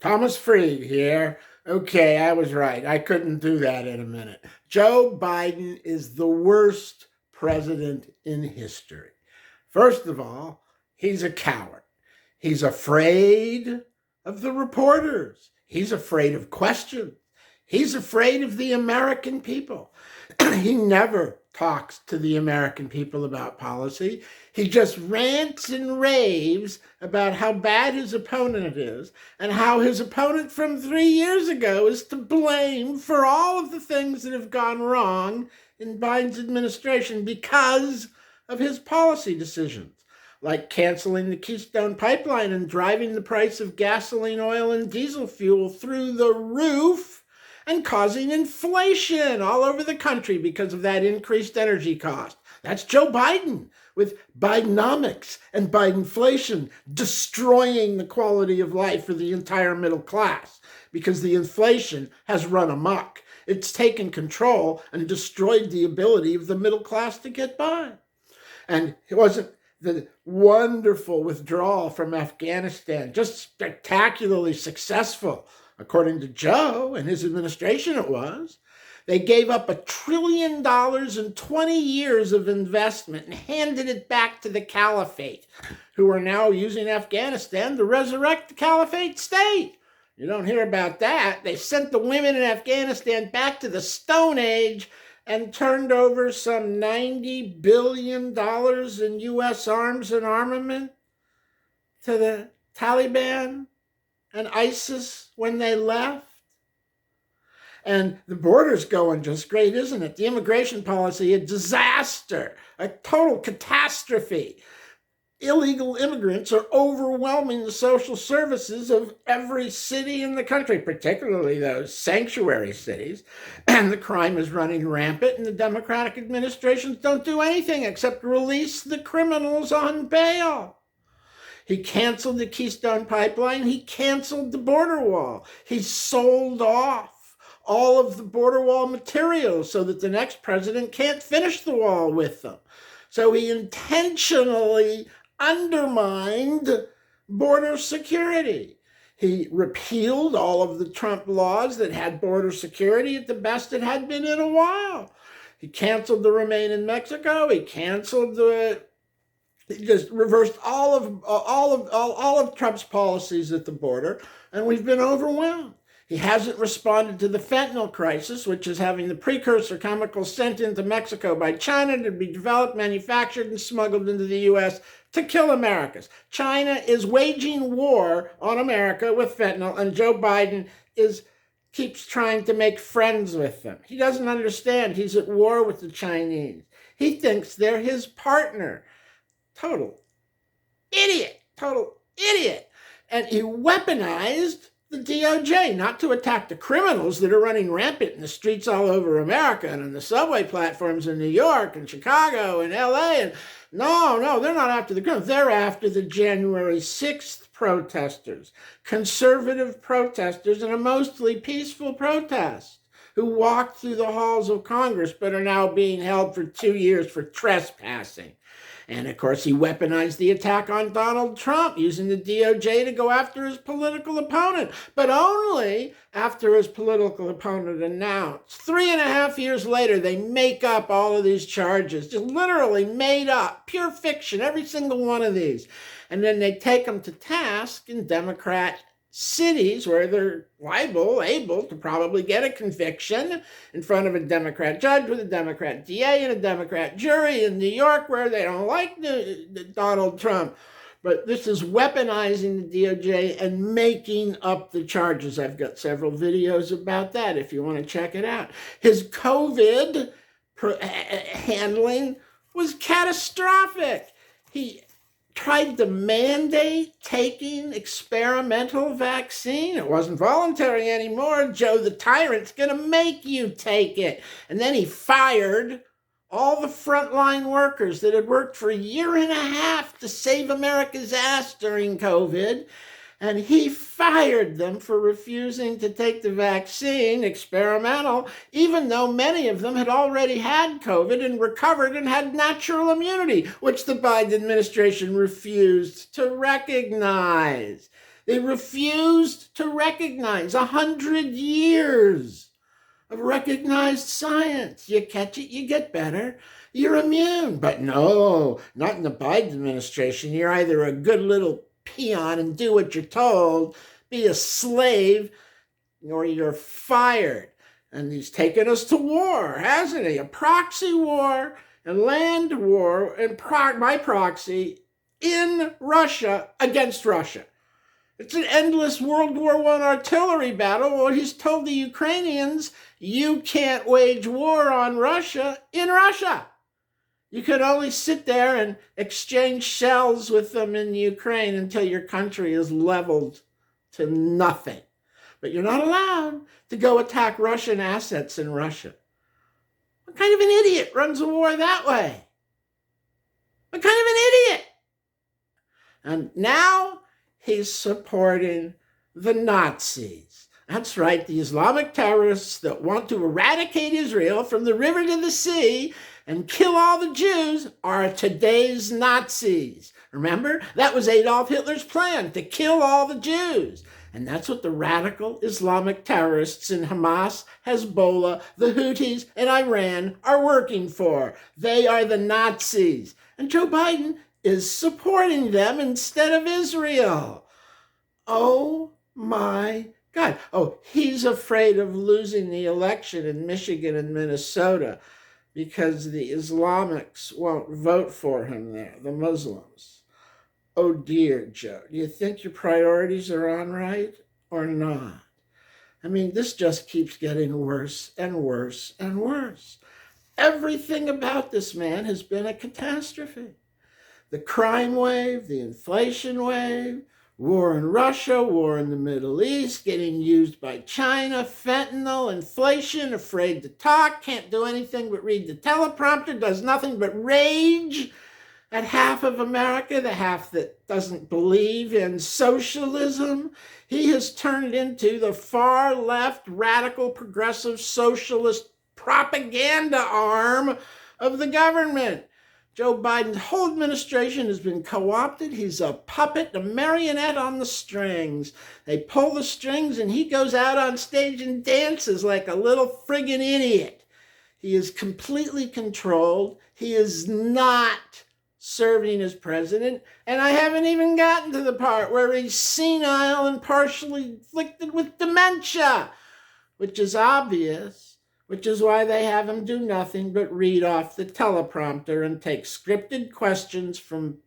Thomas Freed here. Okay, I was right. I couldn't do that in a minute. Joe Biden is the worst president in history. First of all, he's a coward. He's afraid of the reporters. He's afraid of questions. He's afraid of the American people. He never talks to the American people about policy. He just rants and raves about how bad his opponent is and how his opponent from 3 years ago is to blame for all of the things that have gone wrong in Biden's administration because of his policy decisions, like canceling the Keystone Pipeline and driving the price of gasoline, oil, and diesel fuel through the roof and causing inflation all over the country because of that increased energy cost. That's Joe Biden with Bidenomics and Bidenflation destroying the quality of life for the entire middle class because the inflation has run amok. It's taken control and destroyed the ability of the middle class to get by. And it wasn't the wonderful withdrawal from Afghanistan, just spectacularly successful. According to Joe and his administration, it was. They gave up $1 trillion in 20 years of investment and handed it back to the caliphate, who are now using Afghanistan to resurrect the caliphate state. You don't hear about that. They sent the women in Afghanistan back to the Stone Age and turned over some $90 billion in U.S. arms and armament to the Taliban and ISIS when they left. And the border's going just great, isn't it? The immigration policy, a disaster, a total catastrophe. Illegal immigrants are overwhelming the social services of every city in the country, particularly those sanctuary cities. And the crime is running rampant, and the Democratic administrations don't do anything except release the criminals on bail. He canceled the Keystone Pipeline. He canceled the border wall. He sold off all of the border wall materials so that the next president can't finish the wall with them. So he intentionally undermined border security. He repealed all of the Trump laws that had border security at the best it had been in a while. He canceled the Remain in Mexico. He just reversed all of Trump's policies at the border, and we've been overwhelmed. He hasn't responded to the fentanyl crisis, which is having the precursor chemicals sent into Mexico by China to be developed, manufactured, and smuggled into the U.S. to kill Americans. China is waging war on America with fentanyl, and Joe Biden keeps trying to make friends with them. He doesn't understand. He's at war with the Chinese. He thinks they're his partner. Total idiot. And he weaponized the DOJ, not to attack the criminals that are running rampant in the streets all over America and on the subway platforms in New York and Chicago and LA. And no, they're not after the criminals. They're after the January 6th protesters, conservative protesters in a mostly peaceful protest, who walked through the halls of Congress but are now being held for 2 years for trespassing. And of course, he weaponized the attack on Donald Trump, using the DOJ to go after his political opponent, but only after his political opponent announced. 3.5 years later, they make up all of these charges, just literally made up, pure fiction, every single one of these. And then they take them to task in Democrat cities where they're able to probably get a conviction in front of a Democrat judge with a Democrat DA and a Democrat jury in New York, where they don't like Donald Trump. But this is weaponizing the DOJ and making up the charges. I've got several videos about that if you want to check it out. His COVID handling was catastrophic. He tried to mandate taking experimental vaccine. It wasn't voluntary anymore. Joe the tyrant's going to make you take it. And then he fired all the frontline workers that had worked for 1.5 years to save America's ass during COVID. And he fired them for refusing to take the vaccine, experimental, even though many of them had already had COVID and recovered and had natural immunity, which the Biden administration refused to recognize. They refused to recognize 100 years of recognized science. You catch it, you get better, you're immune. But no, not in the Biden administration. You're either a good little peon and do what you're told, be a slave, or you're fired. And he's taken us to war, hasn't he? A proxy war and land war and by proxy in Russia against Russia. It's an endless World War I artillery battle. Well, he's told the Ukrainians, you can't wage war on Russia in Russia. You can only sit there and exchange shells with them in Ukraine until your country is leveled to nothing. But you're not allowed to go attack Russian assets in Russia. What kind of an idiot runs a war that way? What kind of an idiot? And now he's supporting the Nazis. That's right, the Islamic terrorists that want to eradicate Israel from the river to the sea and kill all the Jews are today's Nazis. Remember? That was Adolf Hitler's plan, to kill all the Jews. And that's what the radical Islamic terrorists in Hamas, Hezbollah, the Houthis, and Iran are working for. They are the Nazis. And Joe Biden is supporting them instead of Israel. Oh my God. Oh, he's afraid of losing the election in Michigan and Minnesota because the Islamics won't vote for him there, the Muslims. Oh dear, Joe, do you think your priorities are on right or not? I mean, this just keeps getting worse and worse and worse. Everything about this man has been a catastrophe. The crime wave, the inflation wave, war in Russia, war in the Middle East, getting used by China, fentanyl, inflation, afraid to talk, can't do anything but read the teleprompter, does nothing but rage at half of America, the half that doesn't believe in socialism. He has turned into the far left, radical, progressive, socialist propaganda arm of the government. Joe Biden's whole administration has been co-opted. He's a puppet, a marionette on the strings. They pull the strings and he goes out on stage and dances like a little friggin' idiot. He is completely controlled. He is not serving as president, and I haven't even gotten to the part where he's senile and partially afflicted with dementia, which is obvious, which is why they have him do nothing but read off the teleprompter and take scripted questions from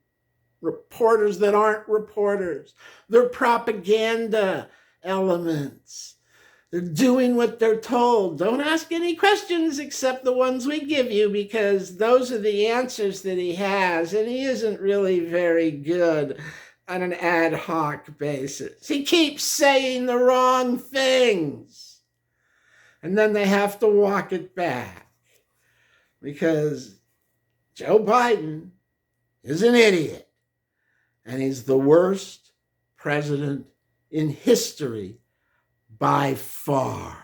reporters that aren't reporters. They're propaganda elements. They're doing what they're told. Don't ask any questions except the ones we give you, because those are the answers that he has, and he isn't really very good on an ad hoc basis. He keeps saying the wrong things, and then they have to walk it back because Joe Biden is an idiot, and he's the worst president in history by far.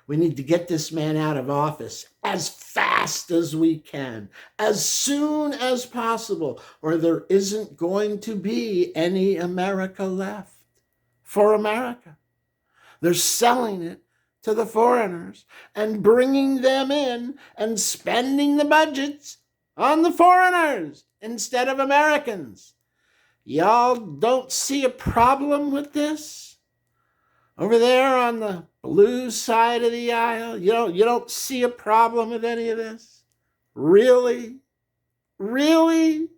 We need to get this man out of office as fast as we can, as soon as possible, or there isn't going to be any America left for America. They're selling it to the foreigners and bringing them in and spending the budgets on the foreigners instead of Americans. Y'all don't see a problem with this? Over there on the blue side of the aisle, you don't see a problem with any of this? Really? Really?